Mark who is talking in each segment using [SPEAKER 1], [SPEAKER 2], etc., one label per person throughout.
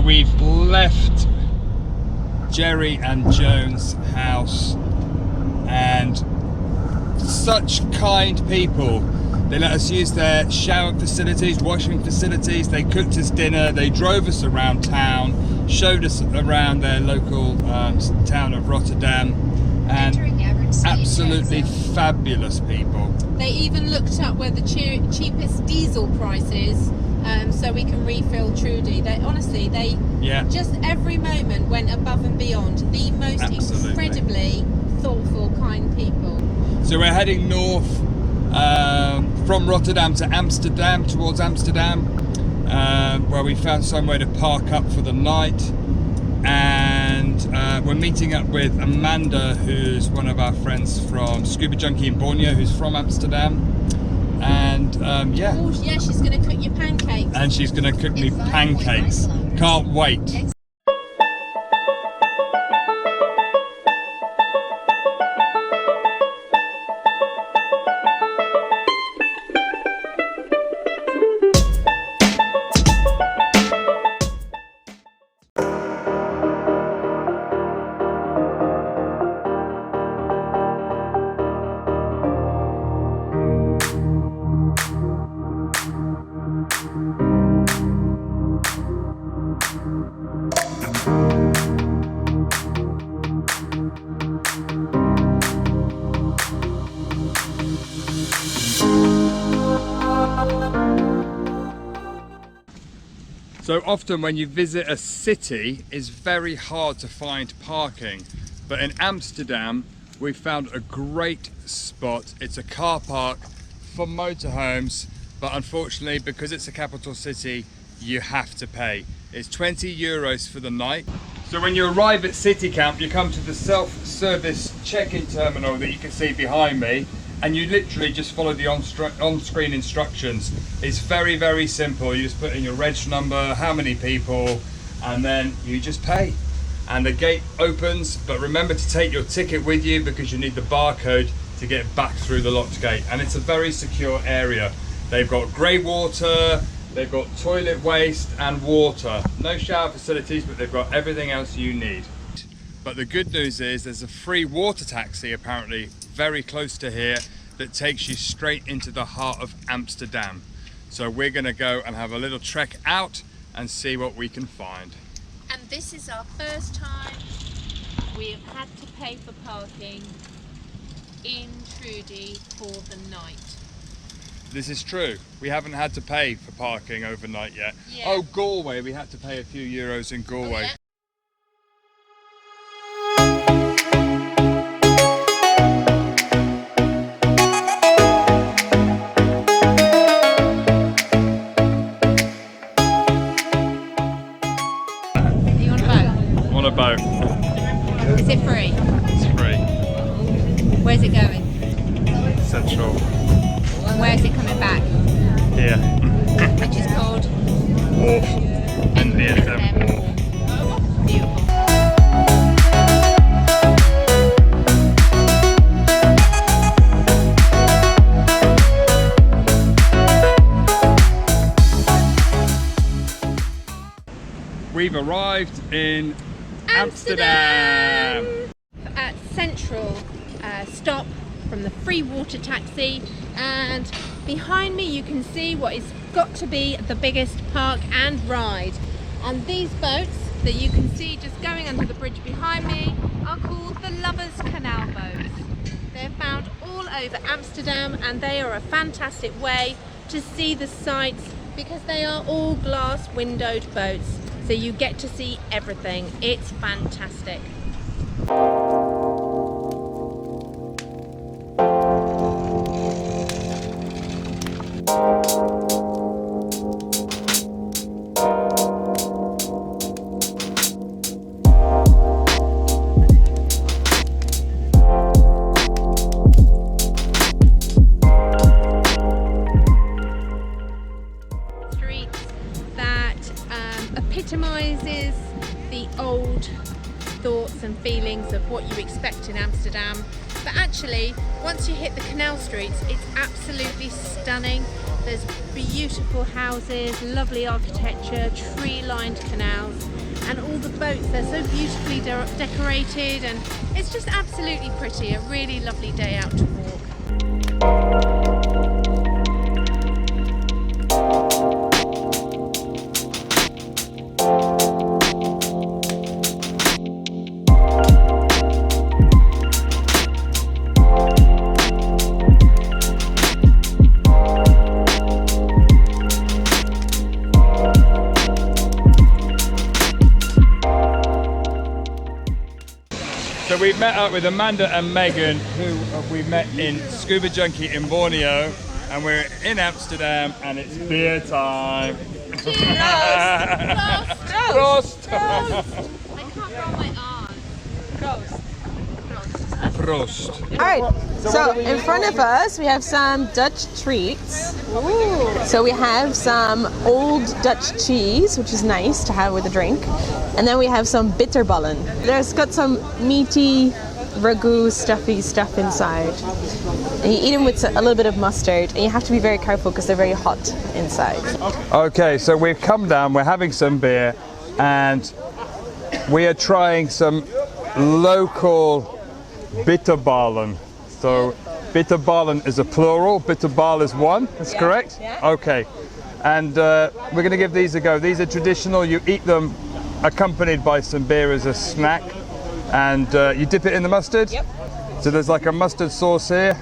[SPEAKER 1] we've left Jerry and Joan's house, and such kind people. They let us use their shower facilities, washing facilities, they cooked us dinner, they drove us around town, showed us around their local town of Rotterdam, and absolutely fabulous people.
[SPEAKER 2] They even looked up where the cheapest diesel price is, so we can refill Trudy. They honestly, just every moment went above and beyond. The most incredibly thoughtful, kind people.
[SPEAKER 1] So we're heading north from Rotterdam to Amsterdam, towards Amsterdam, where we found somewhere to park up for the night. And we're meeting up with Amanda, who's one of our friends from Scuba Junkie in Borneo, who's from Amsterdam. And yeah.
[SPEAKER 2] Oh yeah, she's going to cook you pancakes.
[SPEAKER 1] And she's going to cook me pancakes. Can't wait. So often when you visit a city, it's very hard to find parking. But in Amsterdam, we found a great spot. It's a car park for motorhomes, but unfortunately, because it's a capital city, you have to pay. It's 20 euros for the night. So when you arrive at City Camp, you come to the self-service check-in terminal that you can see behind me, and you literally just follow the on-screen instructions. It's very, very simple. You just put in your reg number, how many people, and then you just pay. And the gate opens, but remember to take your ticket with you because you need the barcode to get back through the locked gate. And it's a very secure area. They've got grey water, they've got toilet waste and water. No shower facilities, but they've got everything else you need. But the good news is there's a free water taxi apparently very close to here that takes you straight into the heart of Amsterdam. So we're gonna go and have a little trek out and see what we can find.
[SPEAKER 2] And this is our first time we have had to pay for parking in Trudy for the night.
[SPEAKER 1] This is true. We haven't had to pay for parking overnight yet. Yeah. Oh, Galway, we had to pay a few euros in Galway.
[SPEAKER 2] Oh, yeah.
[SPEAKER 1] Boat.
[SPEAKER 2] Is it free?
[SPEAKER 1] It's free.
[SPEAKER 2] Where's it going?
[SPEAKER 1] Central.
[SPEAKER 2] And where's it coming back?
[SPEAKER 1] Here.
[SPEAKER 2] Which is called?
[SPEAKER 1] Wharf. And the end of
[SPEAKER 2] Beautiful.
[SPEAKER 1] We've arrived in Amsterdam!
[SPEAKER 2] At Central stop from the free water taxi, and behind me you can see what is got to be the biggest park and ride. And these boats that you can see just going under the bridge behind me are called the Lovers Canal boats. They're found all over Amsterdam and they are a fantastic way to see the sights because they are all glass windowed boats. So you get to see everything. It's fantastic. Epitomizes the old thoughts and feelings of what you expect in Amsterdam, But actually, once you hit the canal streets, it's absolutely stunning. There's beautiful houses, lovely architecture, tree-lined canals, and all the boats, they're so beautifully decorated, and it's just absolutely pretty. A really lovely day out to walk.
[SPEAKER 1] So we met up with Amanda and Megan, who we met in Scuba Junkie in Borneo, and we're in Amsterdam, and it's beer time. Prost!
[SPEAKER 2] I can't roll my R's.
[SPEAKER 1] Prost.
[SPEAKER 3] Alright, so in front of us we have some Dutch treats. Ooh. So we have some old Dutch cheese, which is nice to have with a drink. And then we have some bitterballen. There's got some meaty, ragu, stuffy stuff inside. And you eat them with a little bit of mustard, and you have to be very careful because they're very hot inside.
[SPEAKER 1] Okay, so we've come down, we're having some beer, and we are trying some local bitterballen. So bitterballen is a plural, bitterbal is one, that's correct?
[SPEAKER 3] Yeah.
[SPEAKER 1] Okay, and we're going to give these a go. These are traditional, you eat them accompanied by some beer as a snack, and you dip it in the mustard.
[SPEAKER 3] Yep.
[SPEAKER 1] So there's like a mustard sauce here.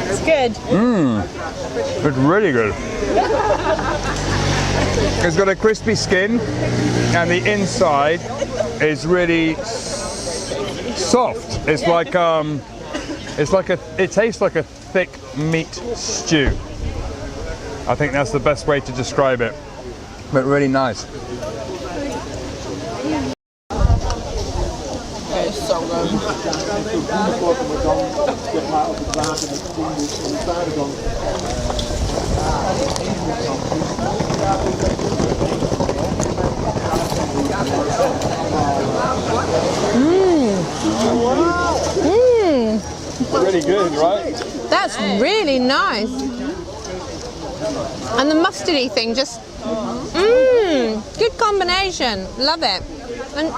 [SPEAKER 3] It's good.
[SPEAKER 1] It's really good. It's got a crispy skin, and the inside is really soft. It's like it tastes like a thick meat stew. I think that's the best way to describe it. But really nice.
[SPEAKER 3] It's so good.
[SPEAKER 1] Really good, right?
[SPEAKER 3] That's really nice. And the mustardy thing just, good combination. Love it. And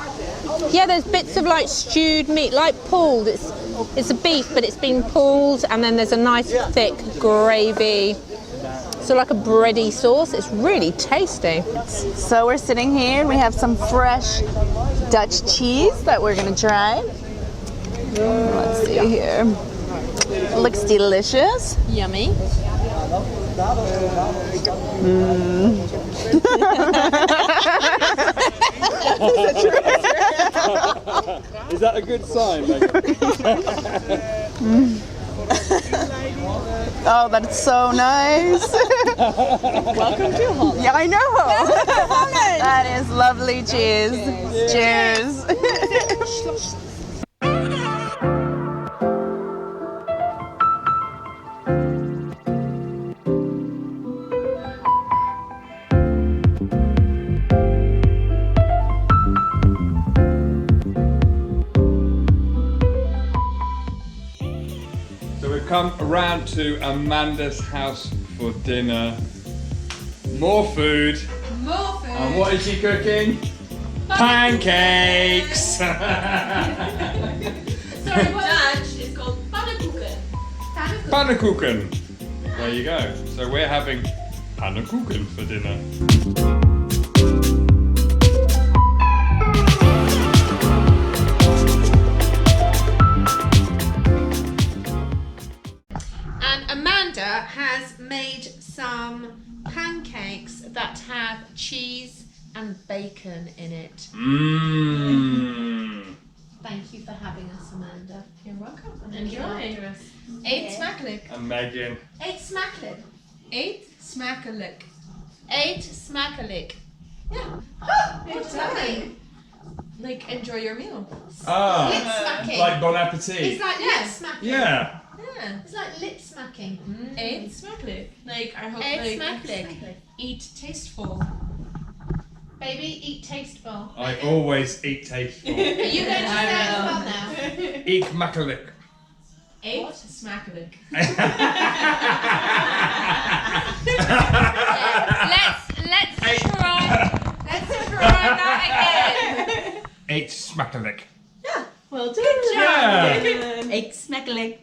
[SPEAKER 3] yeah, there's bits of like stewed meat, like pulled. It's a beef, but it's been pulled, and then there's a nice thick gravy. So like a bready sauce. It's really tasty.
[SPEAKER 4] So we're sitting here, we have some fresh Dutch cheese that we're gonna try. Let's see here. Looks delicious.
[SPEAKER 3] Yummy.
[SPEAKER 1] Is that a good sign,
[SPEAKER 4] Oh, that's so nice.
[SPEAKER 3] Welcome to Holland.
[SPEAKER 4] Yeah, I know. That is lovely cheese. Cheers.
[SPEAKER 1] Come around to Amanda's house for dinner. More food.
[SPEAKER 2] More food.
[SPEAKER 1] And what is she cooking? Pancakes.
[SPEAKER 2] Sorry, what Dutch is called pannenkoeken.
[SPEAKER 1] Pannenkoeken. There you go. So we're having pannenkoeken for dinner.
[SPEAKER 2] Has made some pancakes that have cheese and bacon in it. Thank you for having us, Amanda.
[SPEAKER 3] You're welcome.
[SPEAKER 2] Enjoy.
[SPEAKER 3] Eet smakelijk.
[SPEAKER 1] And Megan.
[SPEAKER 2] Eet smakelijk.
[SPEAKER 3] Eet smakelijk.
[SPEAKER 2] Eet smakelijk.
[SPEAKER 3] Yeah.
[SPEAKER 2] What's that mean?
[SPEAKER 3] Like, enjoy your meal.
[SPEAKER 1] Ah,
[SPEAKER 2] Lip smacking.
[SPEAKER 1] like bon appetit.
[SPEAKER 2] It's like lip smacking.
[SPEAKER 1] Yeah.
[SPEAKER 3] Yeah.
[SPEAKER 2] It's like lip smacking.
[SPEAKER 3] Eet smakelijk. Like, I hope
[SPEAKER 2] Eet
[SPEAKER 3] like
[SPEAKER 2] smakelijk.
[SPEAKER 3] eat tasteful.
[SPEAKER 2] Baby, eat tasteful.
[SPEAKER 1] I always eat tasteful.
[SPEAKER 2] Are you going to say it as well now?
[SPEAKER 1] Eat makkelijk.
[SPEAKER 2] Eat smackalik. Let's try that again.
[SPEAKER 1] Eat smakkelijk.
[SPEAKER 4] Well done.
[SPEAKER 2] Good job.
[SPEAKER 1] Yeah.
[SPEAKER 4] Egg smackling.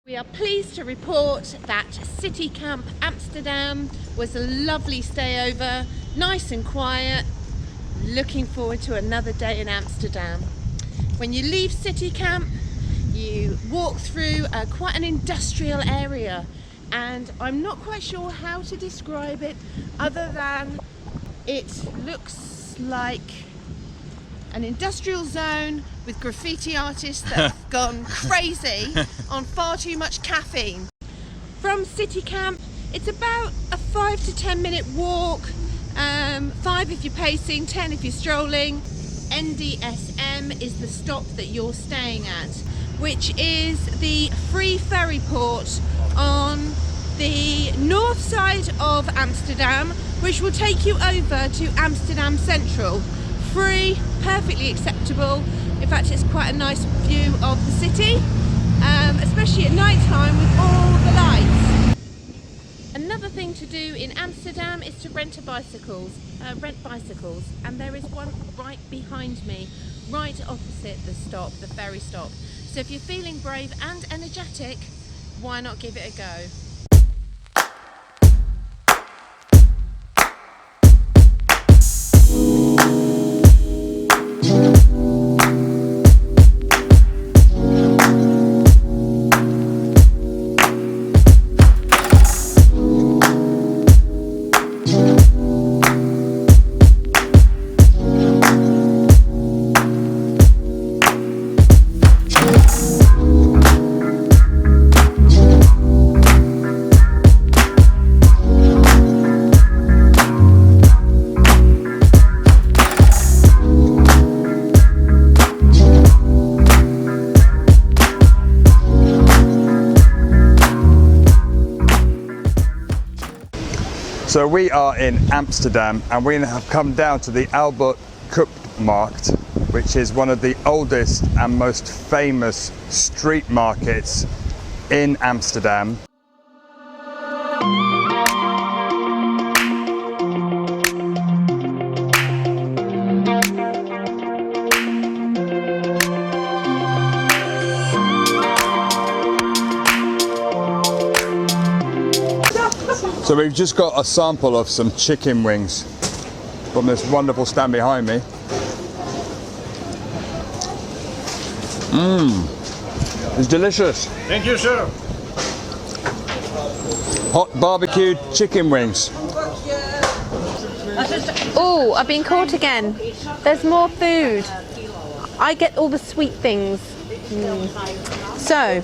[SPEAKER 2] We are pleased to report that City Camp Amsterdam was a lovely stay over, nice and quiet. Looking forward to another day in Amsterdam. When you leave City Camp, you walk through quite an industrial area, and I'm not quite sure how to describe it other than it looks like an industrial zone with graffiti artists that have gone crazy on far too much caffeine. From City Camp, it's about a 5 to 10 minute walk, 5 if you're pacing, 10 if you're strolling. NDSM is the stop that you're staying at, which is the free ferry port on the north side of Amsterdam, which will take you over to Amsterdam Central. Free, perfectly acceptable. In fact, it's quite a nice view of the city, especially at night time with all the lights. Another thing to do in Amsterdam is to rent bicycles, and there is one right behind me, right opposite the stop, the ferry stop. So if you're feeling brave and energetic, why not give it a go?
[SPEAKER 1] So we are in Amsterdam, and we have come down to the Albert Cuypmarkt, which is one of the oldest and most famous street markets in Amsterdam. So we've just got a sample of some chicken wings from this wonderful stand behind me. It's delicious.
[SPEAKER 5] Thank you, sir.
[SPEAKER 1] Hot barbecued chicken wings.
[SPEAKER 2] Oh, I've been caught again. There's more food. I get all the sweet things. So,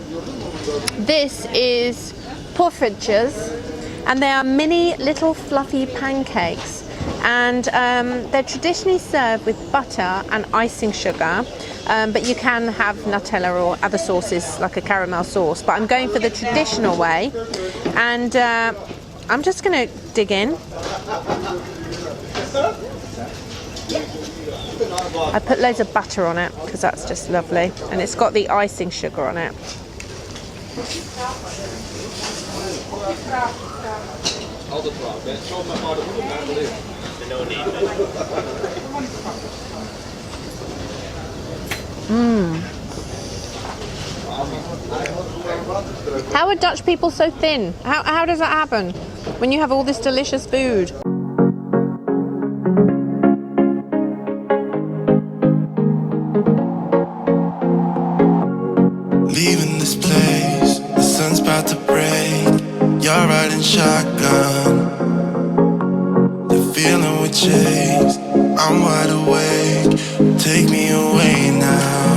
[SPEAKER 2] this is poffertjes, and they are mini little fluffy pancakes, and they're traditionally served with butter and icing sugar, but you can have Nutella or other sauces like a caramel sauce, but I'm going for the traditional way, and I'm just going to dig in. I put loads of butter on it because that's just lovely, and it's got the icing sugar on it. How are Dutch people so thin? How does that happen when you have all this delicious food?
[SPEAKER 6] Leaving this place, the sun's about to break. You're riding shotgun, the feeling we chase. I'm wide awake, take me away now.